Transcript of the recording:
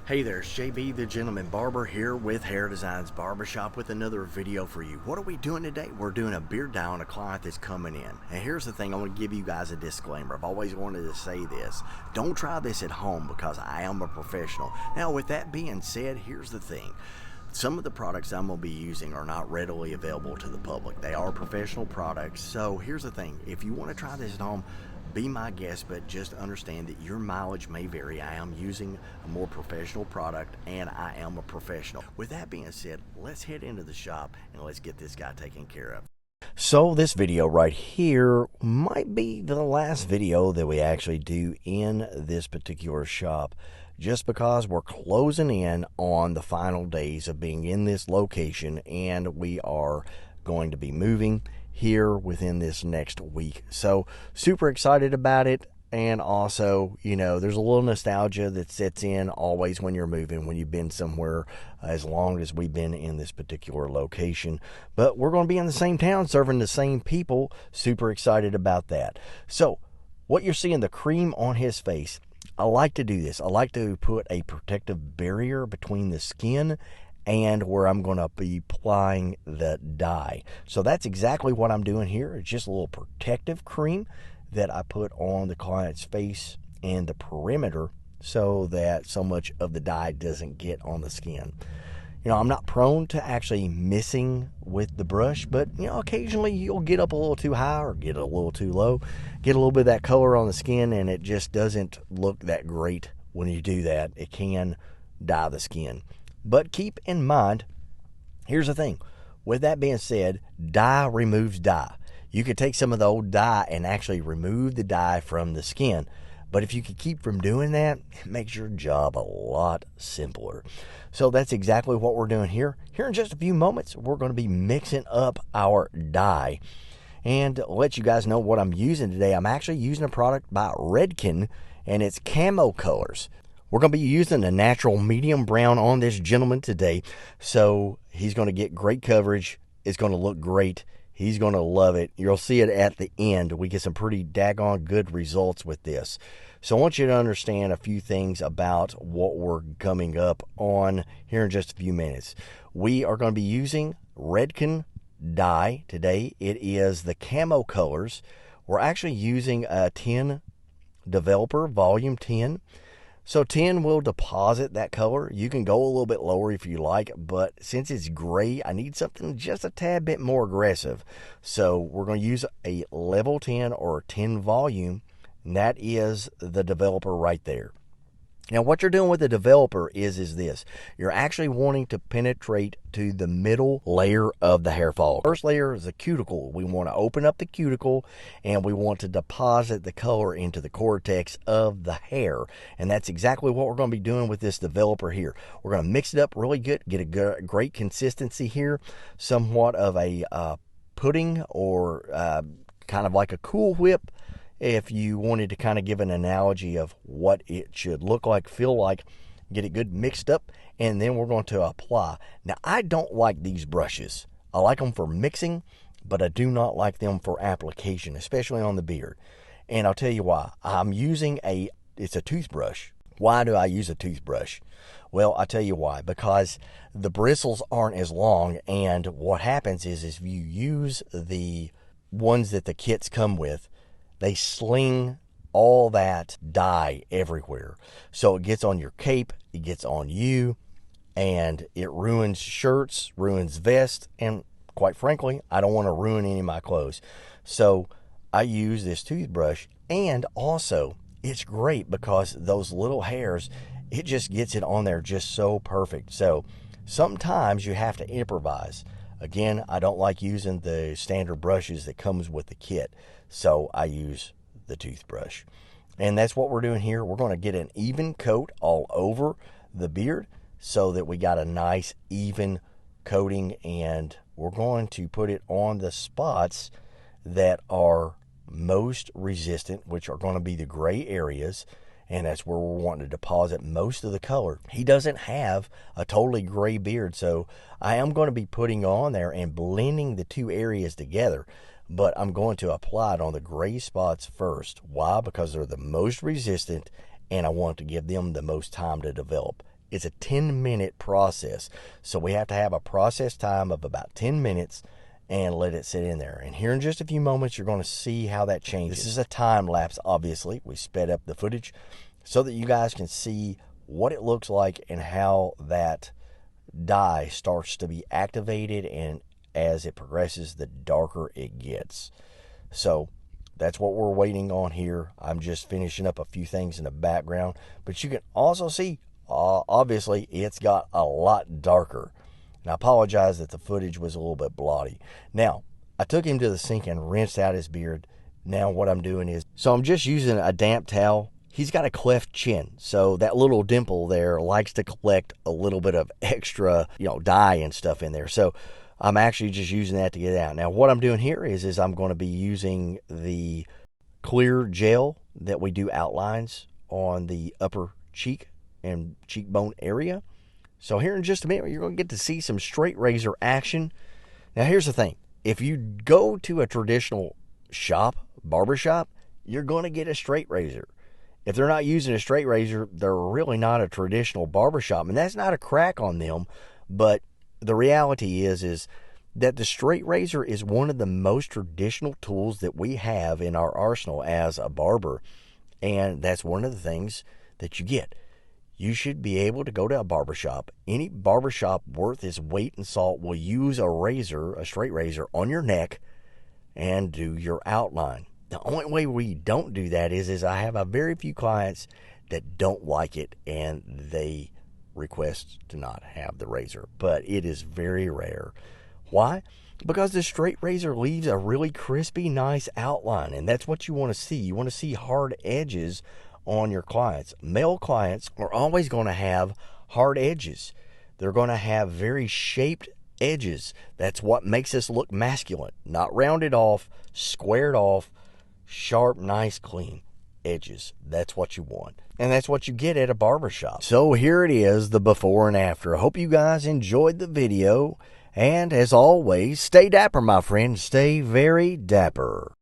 Hey there, it's JB the Gentleman Barber here with Hair Designs Barbershop with another video for you. What are we doing today? We're doing a beard dye on a client that's coming in. And here's the thing, I want to give you guys a disclaimer. I've always wanted to say this. Don't try this at home because I am a professional. Now with that being said, here's the thing. Some of the products I'm going to be using are not readily available to the public. They are professional products. So here's the thing, if you want to try this at home, be my guest, but just understand that your mileage may vary. I am using a more professional product and I am a professional. With that being said, let's head into the shop and let's get this guy taken care of. So this video right here might be the last video that we actually do in this particular shop, just because we're closing in on the final days of being in this location and we are going to be moving here within this next week. So super excited about it. And also, you know, there's a little nostalgia that sets in always when you're moving, when you've been somewhere as long as we've been in this particular location. But we're going to be in the same town serving the same people. Super excited about that. So what you're seeing, the cream on his face, I like to do this. I like to put a protective barrier between the skin and where I'm going to be applying the dye. So that's exactly what I'm doing here. It's just a little protective cream that I put on the client's face and the perimeter so that so much of the dye doesn't get on the skin. You know, I'm not prone to actually missing with the brush, but, you know, occasionally you'll get up a little too high or get a little too low, get a little bit of that color on the skin, and it just doesn't look that great when you do that. It can dye the skin. But keep in mind, here's the thing. With that being said, dye removes dye. You could take some of the old dye and actually remove the dye from the skin. But if you could keep from doing that, it makes your job a lot simpler. So that's exactly what we're doing here. Here in just a few moments, we're going to be mixing up our dye. And to let you guys know what I'm using today, I'm actually using a product by Redken, and it's Camo Colors. We're going to be using a natural medium brown on this gentleman today. So he's going to get great coverage. It's going to look great. He's going to love it. You'll see it at the end. We get some pretty daggone good results with this. So I want you to understand a few things about what we're coming up on here in just a few minutes. We are going to be using Redken dye today. It is the Camo Colors. We're actually using a 10 developer, volume 10. So 10 will deposit that color. You can go a little bit lower if you like, but since it's gray, I need something just a tad bit more aggressive. So we're going to use a level 10 or 10 volume, and that is the developer right there. Now what you're doing with the developer is this. You're actually wanting to penetrate to the middle layer of the hair follicle. First layer is the cuticle. We want to open up the cuticle and we want to deposit the color into the cortex of the hair. And that's exactly what we're going to be doing with this developer here. We're going to mix it up really good, get a great consistency here, somewhat of a pudding or kind of like a Cool Whip. If you wanted to kind of give an analogy of what it should look like, feel like, get it good mixed up, and then we're going to apply. Now, I don't like these brushes. I like them for mixing, but I do not like them for application, especially on the beard. And I'll tell you why. I'm using it's a toothbrush. Why do I use a toothbrush? Well, I'll tell you why. Because the bristles aren't as long, and what happens is if you use the ones that the kits come with, they sling all that dye everywhere. So it gets on your cape, it gets on you, and it ruins shirts, ruins vests, and quite frankly, I don't want to ruin any of my clothes. So I use this toothbrush, and also it's great because those little hairs, it just gets it on there just so perfect. So sometimes you have to improvise. Again, I don't like using the standard brushes that comes with the kit. So I use the toothbrush. And that's what we're doing here. We're going to get an even coat all over the beard so that we got a nice even coating. And we're going to put it on the spots that are most resistant, which are going to be the gray areas. And that's where we're wanting to deposit most of the color. He doesn't have a totally gray beard, so I am going to be putting on there and blending the two areas together. But I'm going to apply it on the gray spots first. Why? Because they're the most resistant, and I want to give them the most time to develop. It's a 10-minute process. So we have to have a process time of about 10 minutes and let it sit in there. And here in just a few moments, you're going to see how that changes. This is a time lapse, obviously. We sped up the footage so that you guys can see what it looks like and how that dye starts to be activated, and as it progresses, the darker it gets. So that's what we're waiting on here. I'm just finishing up a few things in the background, but you can also see, obviously, it's got a lot darker. And I apologize that the footage was a little bit blotty. Now, I took him to the sink and rinsed out his beard. Now what I'm doing is, so I'm just using a damp towel. He's got a cleft chin, so that little dimple there likes to collect a little bit of extra, dye and stuff in there. So I'm actually just using that to get it out. Now what I'm doing here is I'm going to be using the clear gel that we do outlines on the upper cheek and cheekbone area. So here in just a minute, you're going to get to see some straight razor action. Now here's the thing. If you go to a traditional shop, barber shop, you're going to get a straight razor. If they're not using a straight razor, they're really not a traditional barbershop. And that's not a crack on them, but the reality is that the straight razor is one of the most traditional tools that we have in our arsenal as a barber. And that's one of the things that you get. You should be able to go to a barbershop. Any barbershop worth its weight in salt will use a razor, a straight razor, on your neck and do your outline. The only way we don't do that is I have a very few clients that don't like it and they request to not have the razor, but it is very rare. Why? Because the straight razor leaves a really crispy, nice outline, and that's what you want to see. You want to see hard edges on your clients. Male clients are always going to have hard edges. They're going to have very shaped edges. That's what makes us look masculine. Not rounded off, squared off, sharp, nice, clean edges. That's what you want. And that's what you get at a barbershop. So here it is, the before and after. I hope you guys enjoyed the video. And as always, stay dapper, my friend. Stay very dapper.